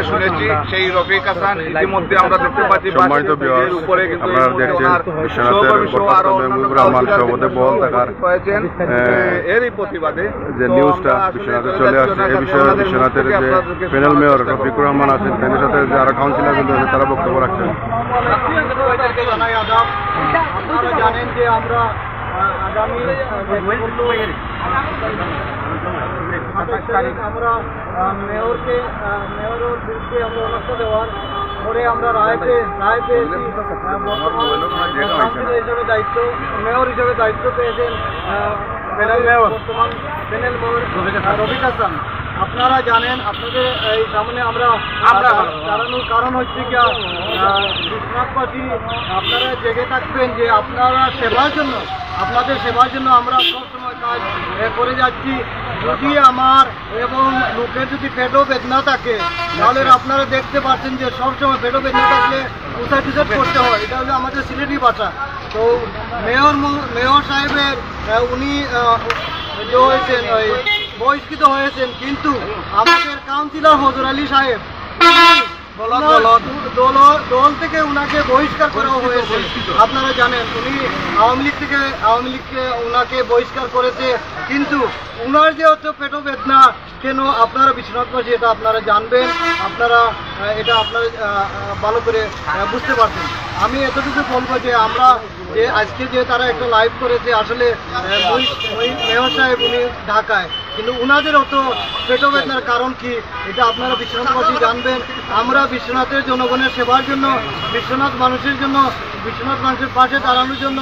শুনেছি সেই রফিক হাসান ইতিমধ্যে আমরা দেখতে পাচ্ছি উপরে কিন্তু এরই প্রতিবাদে যে নিউজটা বিশ্বনাথে চলে আসছে এই বিষয়ে বিশ্বনাথের যে প্যানেল মেয়র রফিকুর রহমান আছেন তাদের সাথে যারা কাউন্সিলর কিন্তু তারা বক্তব্য রাখছেন। আপনারা জানেন যে আমরা আগামী আমরা মেয়রের বিরুদ্ধে আমরা অনাস্থা দেওয়ার পরে আমরা রায় পেয়েছি। হিসেবে দায়িত্ব মেয়র হিসেবে দায়িত্ব পেয়েছেন বর্তমান প্যানেল মেয়র রফিক হাসান। আপনারা জানেন আপনাদের এই সামনে আমরা দাঁড়ানোর কারণ হচ্ছে কি বিশ্বনাথবাসী আপনারা জেগে থাকবেন যে আপনাদের সেবার জন্য আমরা সবসময় কাজ করে যাচ্ছি। যদি আমার এবং লোকের যদি পেটও বেদনা থাকে তাহলে আপনারা দেখতে পাচ্ছেন যে সবসময় পেটও বেদনা থাকলে উসাইড করতে হয়, এটা হলো আমাদের সিলেটি ভাষা। তো মেয়র সাহেবের উনি যে হয়েছেন বহিষ্কৃত হয়েছেন, কিন্তু আমাদের কাউন্সিলর হজর আলী সাহেব দল থেকে উনাকে বহিষ্কার করা হয়েছে। আপনারা জানেন উনি আওয়ামী লীগকে উনাকে বহিষ্কার করেছে, কিন্তু উনার যে হচ্ছে পেটো বেদনা কেন আপনারা বিশ্বনাথবাসী এটা আপনারা জানবেন, আপনারা এটা আপনারা ভালো করে বুঝতে পারছেন। আমি এতটুকু বলবো যে আমরা যে আজকে যে তারা একটা লাইভ করেছে আসলে মেয়র সাহেব উনি ঢাকায়, কিন্তু উনাদের অত পেটো বেদনার কারণ কি এটা আপনারা বিশ্বনাথবাসী জানবেন। আমরা বিশ্বনাথের জনগণের সেবার জন্য, বিশ্বনাথ মানুষের জন্য, বিশ্বনাথ মানুষের পাশে দাঁড়ানোর জন্য,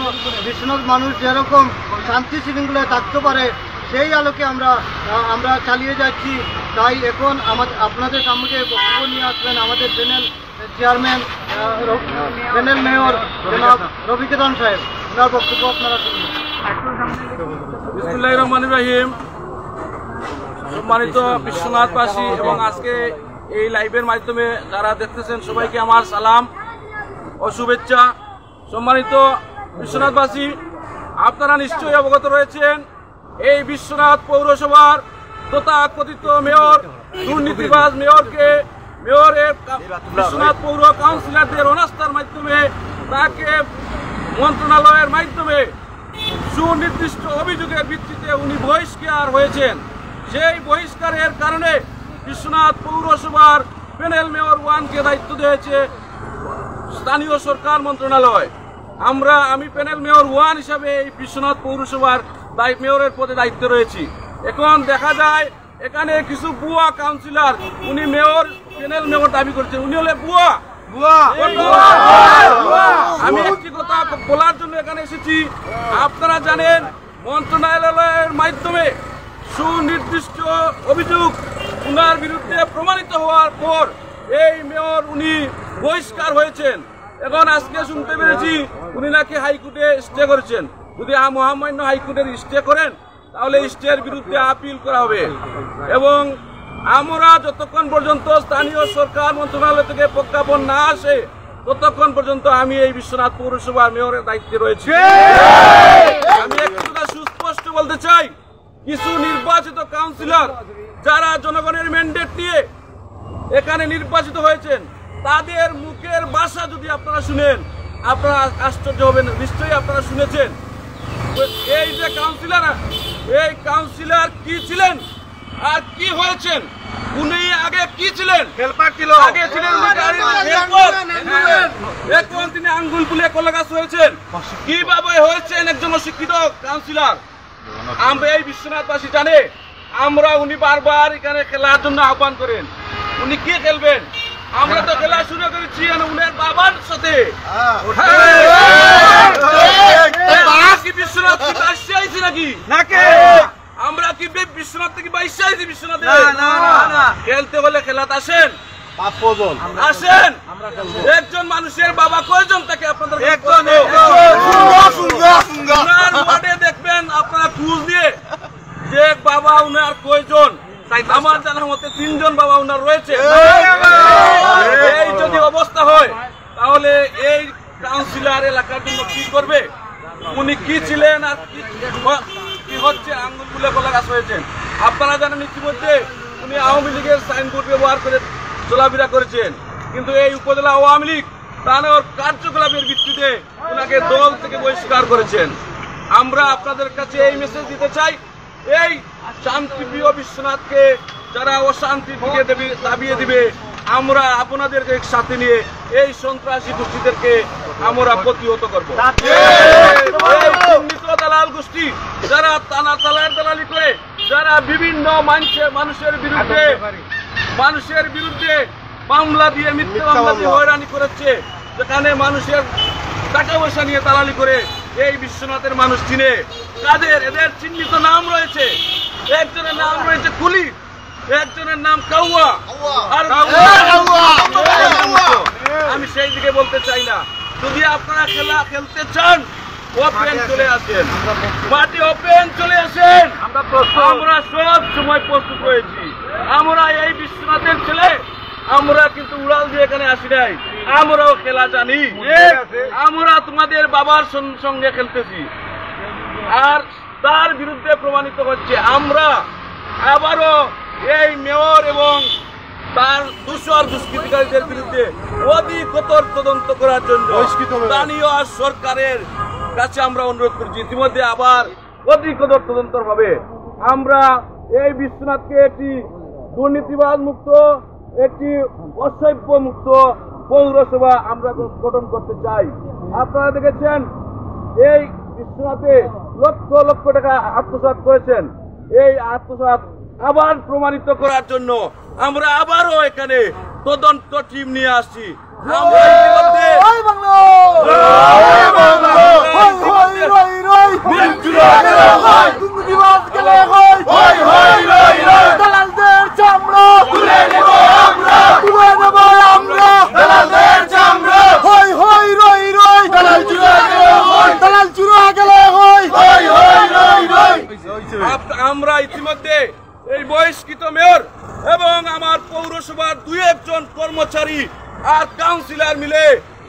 বিশ্বনাথ মানুষ যেরকম শান্তি শৃঙ্খলায় থাকতে পারে সেই আলোকে আমরা চালিয়ে যাচ্ছি। তাই এখন আপনাদের সামনে বক্তব্য নিয়ে আসবেন আমাদের চেয়ারম্যান প্যানেল মেয়র জনাব রফিক হাসান সাহেব, ওনার বক্তব্য আপনারা শুনবেন। বিসমিল্লাহির রহমানির রহিম। সম্মানিত বিশ্বনাথবাসী এবং আজকে এই লাইভের মাধ্যমে যারা দেখতেছেন সবাইকে আমার সালাম ও শুভেচ্ছা। সম্মানিত বিশ্বনাথবাসী, আপনারা নিশ্চয়ই অবগত রয়েছেন এই বিশ্বনাথ পৌরসভার তথাকথিত মেয়র দুর্নীতিবাজ মেয়রের বিশ্বনাথ পৌর কাউন্সিলরদের অনাস্থার মাধ্যমে তাকে মন্ত্রণালয়ের মাধ্যমে সুনির্দিষ্ট অভিযোগের ভিত্তিতে উনি বহিষ্কার হয়েছেন। সেই বহিষ্কারের কারণে বিশ্বনাথ পৌরসভার প্যানেল মেয়র 1কে দায়িত্ব দিয়েছে স্থানীয় সরকার মন্ত্রণালয়। আমি প্যানেল মেয়র 1 হিসাবে এই বিশ্বনাথ পৌরসভার মেয়রের পদে দায়িত্বে রয়েছি। এখন দেখা যায় এখানে কিছু বুয়া কাউন্সিলর উনি প্যানেল মেয়র দাবি করছেন, উনি হলে বুয়া। আমি একটি কথা বলার জন্য এখানে এসেছি। আপনারা জানেন মন্ত্রণালয়ের মাধ্যমে সুনির্দিষ্ট অভিযোগ উনার বিরুদ্ধে প্রমাণিত হওয়ার পর এই মেয়র উনি বহিষ্কার হয়েছেন। এখন আজকে শুনতে পেরেছি উনি নাকি হাইকোর্টে স্টে করেছেন। যদি মহামান্য হাইকোর্টের স্টে করেন তাহলে স্টের বিরুদ্ধে আপিল করা হবে, এবং আমরা যতক্ষণ পর্যন্ত স্থানীয় সরকার মন্ত্রণালয় থেকে প্রজ্ঞাপন না আসে ততক্ষণ পর্যন্ত আমি এই বিশ্বনাথ পৌরসভার মেয়রের দায়িত্বে রয়েছি। আমি একটু কথা সুস্পষ্ট বলতে চাই, কিছু নির্বাচিত কাউন্সিলর যারা জনগণের ম্যান্ডেট নিয়ে এখানে নির্বাচিত হয়েছেন তাদের মুখের ভাষা যদি আপনারা শুনেন আপনারা আশ্চর্য হবেন। নিশ্চয়ই আপনারা শুনেছেন এই যে কাউন্সিলর কি ছিলেন আর কি হয়েছেন। উনি আগে কি ছিলেন? আগে ছিলেন এখন তিনি আঙ্গুল ফুলে কলা গাছ হয়েছেন। কিভাবে হয়েছেন একজন অশিক্ষিত কাউন্সিলর আমরা এই বিশ্বনাথবাসী জানে। উনি বারবার এখানে খেলার জন্য আহ্বান করেন, উনি কি খেলবেন? আমরা তো খেলা শুরু করেছি উনার বাবার সাথে। বিশ্বনাথ কি বাইশে আইছি নাকি? আমরা কি বিশ্বনাথ থেকে বাইশে আইছি? বিশ্বনাথে খেলতে হলে খেলাতে আসেন, আসেন। একজন মানুষের বাবা কয়জন থাকে আপনাদের? দেখবেন আপনারা খোঁজ দিয়ে যে বাবা উনার কয়জন। আমার জানার মতে 3 জন বাবা উনার রয়েছে। এই যদি অবস্থা হয় তাহলে এই কাউন্সিলর এলাকার জন্য কি করবে? উনি কি ছিলেন আর কি হচ্ছে আঙ্গুল ফুলে কলা গাছ হয়েছেন। আপনারা জানেন ইতিমধ্যে উনি আওয়ামী লীগের সাইনবোর্ড ব্যবহার করে চলাফেরা করেছেন, কিন্তু এই উপজেলা আওয়ামী লীগ তার কার্যকলাপের ভিত্তিতে ওনাকে দল থেকে বহিষ্কার করেছেন। আমরা আপনাদের কাছে এই মেসেজ দিতে চাই, এই শান্তিপ্রিয় বিশ্বনাথকে যারা অশান্তির দিকে দাবিয়ে দিবে, আমরা আপনাদেরকে সাথে নিয়ে এই সন্ত্রাসী গোষ্ঠীদেরকে আমরা প্রতিহত করব। দালাল গোষ্ঠী যারা দালালি করে, যারা বিভিন্ন মানুষের বিরুদ্ধে মামলা দিয়ে, মিথ্যা মামলা দিয়ে হয়রানি করেছে, যেখানে মানুষের টাকা পয়সা নিয়ে দালালি করে, এই বিশ্বনাথের মানুষ চিনে। কাদের এদের চিহ্নিত নাম রয়েছে, একজনের নাম রয়েছে কুলি, একজনের নাম কাউয়া, আর আমি সেই দিকে বলতে চাই না। যদি আপনারা খেলা খেলতে চান, ওপেন চলে আসেন, মাটি ওপেন চলে আসেন। আমরা সব সময় প্রস্তুত হয়েছি। আমরা এই বিশ্বনাথের ছেলে, আমরা কিন্তু উড়াল দিয়ে এখানে আসি নাই, আমরাও খেলা জানি। আমরা তোমাদের বাবার সঙ্গে খেলতেছি, আর তার বিরুদ্ধে প্রমাণিত হচ্ছে। আমরা আবারও এই মেয়র এবং তার দূষর দুষ্কৃতিকারীদের বিরুদ্ধে অধিকতর তদন্ত করার জন্য স্থানীয় সরকারের কাছে আমরা অনুরোধ করছি। ইতিমধ্যে আবার অধিকতর তদন্ত হবে। আমরা এই বিশ্বনাথকে একটি দুর্নীতিবাদ মুক্ত, একটি অসভ্য মুক্ত পৌরসভা আমরা গঠন করতে চাই। আপনারা দেখেছেন এই বিশ্বনাথে লক্ষ লক্ষ টাকা আত্মসাৎ করেছেন। এই আত্মসাৎ আবার প্রমাণিত করার জন্য আমরা আবারও এখানে তদন্ত টিম নিয়ে আসছি। আমরা ইতিমধ্যে এই বহিষ্কৃত মেয়র এবং আমার পৌরসভার 2-1 কর্মচারী আর কাউন্সিলর মিলে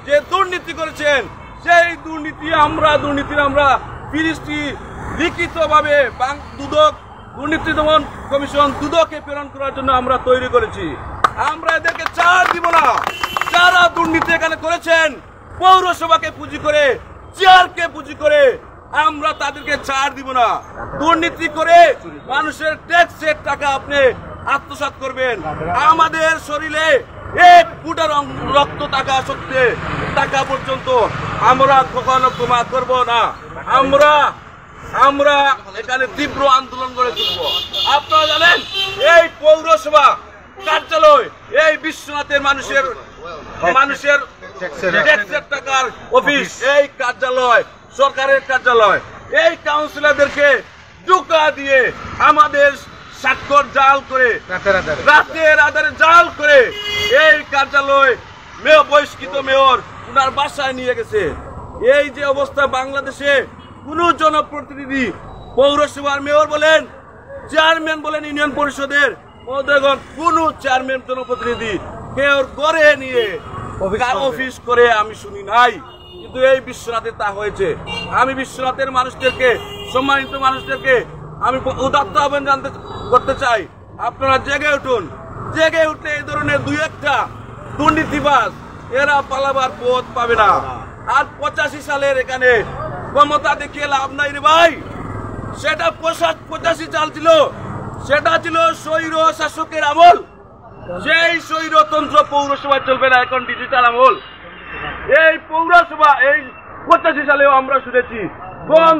যে দুর্নীতি করেছেন, সেই দুর্নীতির আমরা ফিরিস্তি লিখিতভাবে দুদক দুর্নীতি দমন কমিশন দুদকে প্রেরণ করার জন্য আমরা তৈরি করেছি। আমরা এদেরকে ছাড় দিব না। যারা দুর্নীতি এখানে করেছেন, পৌরসভাকে পুঁজি করে, চেয়ারকে পুঁজি করে, আমরা তাদেরকে ছাড় দিব না। দুর্নীতি করে মানুষের ট্যাক্সের টাকা আপনি আত্মসাৎ করবেন, আমাদের শরীরে 1 ফুটের রক্ত টাকা পর্যন্ত আমরা কখনো ক্ষমা করব না। আমরা এখানে তীব্র আন্দোলন গড়ে তুলব। আপনারা জানেন এই পৌরসভা কার্যালয়, এই বিশ্বনাথের মানুষের ট্যাক্সের টাকার অফিস, এই কার্যালয়, সরকারের কার্যালয়, এই কাউন্সিলরদেরকে ধোঁকা দিয়ে আমাদের স্বাক্ষর জাল করে, রাতের আধারে জাল করে এই কার্যালয় বহিষ্কৃত মেয়র উনার বাসায় নিয়ে গেছে। এই যে অবস্থা, বাংলাদেশে কোন জনপ্রতিনিধি, পৌরসভার মেয়র বলেন, চেয়ারম্যান বলেন, ইউনিয়ন পরিষদের মহোদয়গণ, কোন চেয়ারম্যান জনপ্রতিনিধি কেউ করে নিয়ে অফিস করে আমি শুনি নাই। কিন্তু এই বিশ্বনাথে তা হয়েছে। আমি বিশ্বনাথের মানুষদেরকে, সম্মানিত মানুষদেরকে আমি উদাত্ত আহ্বান করতে চাই, আপনারা জেগে উঠুন। জেগে উঠলে এই ধরনের 2-1 দুর্নীতিবাজ এরা পালাবার পথ পাবে না। আর 85 সালের এখানে ক্ষমতা দেখিয়ে লাভ নাই রে ভাই। সেটা 85 সাল ছিল, সেটা ছিল স্বৈর শাসকের আমল। সেই স্বৈরতন্ত্র পৌরসভা চলবে না, এখন ডিজিটাল আমল। এই পৌরসভা এই 85 সালেও আমরা শুনেছি গম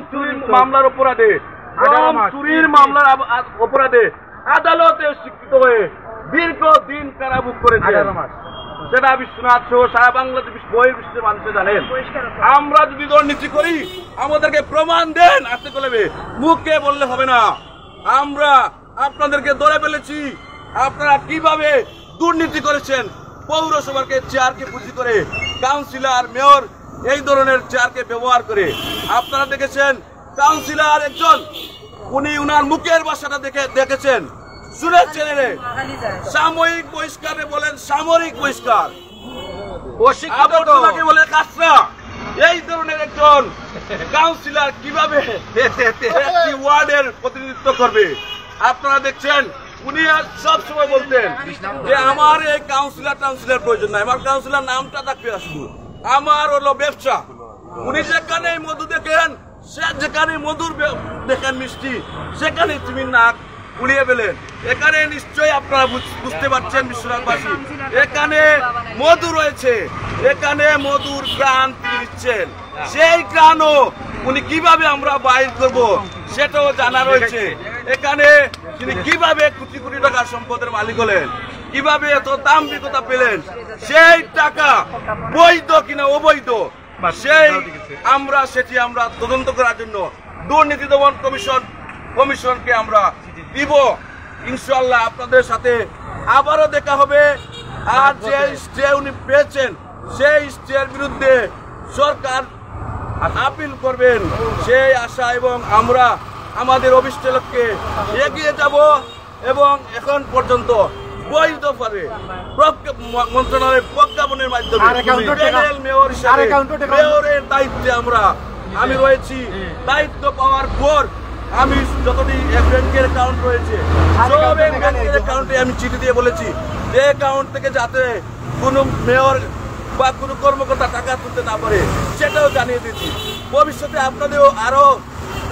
চুরির মামলার অপরাধে আদালতে স্বীকৃত হয়ে দীর্ঘদিন কারাভোগ করেছে। সেটা বিশ্বনাথ সহ সারা বাংলাদেশ বহির্বিশ্বের মানুষে জানেন। আমরা যদি দুর্নীতি করি, আমাদেরকে প্রমাণ দেন, আসতে কলেবে মুখে বললে হবে না। আমরা আপনাদেরকে ধরে ফেলেছি, আপনারা কিভাবে দুর্নীতি করেছেন। পৌরসভাকে চেয়ারকে পুঁজি করে, কাউন্সিলর, মেয়র এই ধরনের চেয়ারকে ব্যবহার করে। আপনারা দেখেছেন কাউন্সিলর একজন, উনি উনার মুখের ভাষাটা দেখেছেন, শুনেছেন। সাময়িক বহিষ্কারে বলেন সামরিক বহিষ্কার, অশিক্ষিতকে বলে কাছরা। এই ধরনের একজন কাউন্সিলর কিভাবে একটি ওয়ার্ডের প্রতিনিধিত্ব করবে? আপনারা দেখছেন উনি সব সময় বলতেন যে আমার এই কাউন্সিলর প্রয়োজন নাই, আমার কাউন্সিলর নামটা থাকবে আসবো, আমার হলো ব্যবসা। উনি যেখানে মধু দেখেন, যেখানে মধুর দেখেন মিষ্টি, সেখানে তুমি নাক উড়িয়ে ফেলেন। এখানে নিশ্চয়ই আপনারা বুঝতে পারছেন বিশ্বনাথবাসী, এখানে মধু রয়েছে, এখানে মধুর গ্রান তিনি দিচ্ছেন। সেই গ্রানও উনি কিভাবে আমরা বাইর করব সেটাও জানা রয়েছে। এখানে তিনি কিভাবে কোটি কোটি টাকার সম্পদের মালিক হলেন, কিভাবে এত দাম্ভিকতা পেলেন, সেই টাকা বৈধ কিনা অবৈধ সেটি আমরা তদন্ত করার জন্য দুর্নীতি দমন কমিশনকে আমরা দিব। ইনশাআল্লাহ আপনাদের সাথে আবারও দেখা হবে। আর যে স্টে উনি পেয়েছেন সেই স্টের বিরুদ্ধে সরকার আপিল করবেন সেই আশা এবং আমরা আমাদের অভিষ্ট লক্ষ্যে এগিয়ে যাব। এবং এখন পর্যন্ত বৈধভাবে মন্ত্রণালয়ের প্রজ্ঞাপনের মাধ্যমে মেয়র হিসাবে মেয়রের দায়িত্বে আমি রয়েছি। দায়িত্ব পাওয়ার পর আমি যতটি ব্যাংকের অ্যাকাউন্ট রয়েছে সব ব্যাংকের অ্যাকাউন্টে আমি চিঠি দিয়ে বলেছি যে অ্যাকাউন্ট থেকে যাতে কোনো মেয়র বা কোনো কর্মকর্তা টাকা তুলতে না পারে সেটাও জানিয়ে দিয়েছি। ভবিষ্যতে আপনাদেরও আরো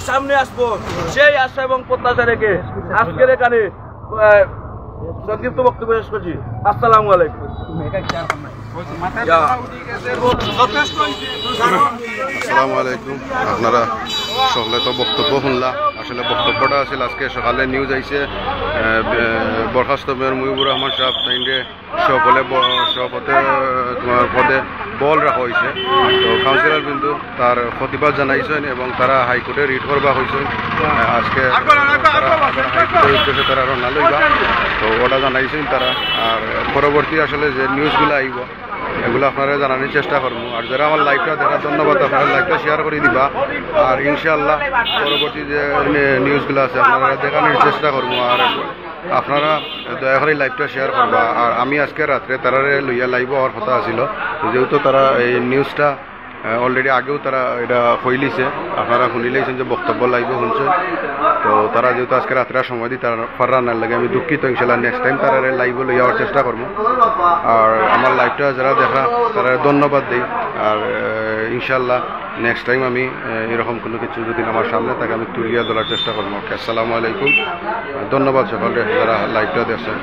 সামনে আসবো সেই আশা এবং প্রত্যাশা রেখে আজকের এখানে সংক্ষিপ্ত বক্তব্য শেষ করছি। আসসালামু আলাইকুম। আসসালামু আলাইকুম। আপনারা সকলে তো বক্তব্য শুনলা। আসলে বক্তব্যটা আছিল আজকে সকালে নিউজ আইছে বরখাস্ত মেয়র মুজিবুর রহমান সাহেব তাইন্ডে সকলে সভাপতি তোমার পদে বল রাখা হয়েছে। তো কাউন্সিলর বিন্দু তার প্রতিবাদ জানাইছেন এবং তারা হাইকোর্টে রিট করবা হয়েছে। আজকে তারা রওনা লইবা, তো ওটা জানাইছেন তারা। আর পরবর্তী আসলে যে নিউজগুলো আইব এগুলো আপনারা জানানোর চেষ্টা করবো। আর যারা আমার লাইভটা দেখার ধন্যবাদ, আপনারা লাইভটা শেয়ার করে দিবা। আর ইনশাআল্লাহ পরবর্তী যে নিউজগুলো আছে আপনারা দেখানোর চেষ্টা করবো। আর আপনারা দয়া করে লাইভটা শেয়ার করবা। আর আমি আজকে রাত্রে তারারে লইয়া লাইভ হওয়ার কথা আছিল, যেহেতু তারা এই নিউজটা অলরেডি আগেও তারা এটা হইলিছে, আপনারা শুনিলেইছেন যে বক্তব্য লাইভ শুনছেন। তো তারা যেহেতু আজকে রাত্রে সময় দিই তারা ফারার লাগে আমি দুঃখিত। ইনশাল্লাহ নেক্সট টাইম তারা লাইভ লই যাওয়ার চেষ্টা করবো। আর আমার লাইভটা যারা দেখা তারা ধন্যবাদ দিই। আর ইনশাল্লাহ নেক্সট টাইম আমি এরকম কোনো কিছু যদি আমার সামনে থাকে আমি তুলিয়া তোলার চেষ্টা করবো। আসসালামু আলাইকুম, ধন্যবাদ সকলকে যারা লাইভটা দেখছেন।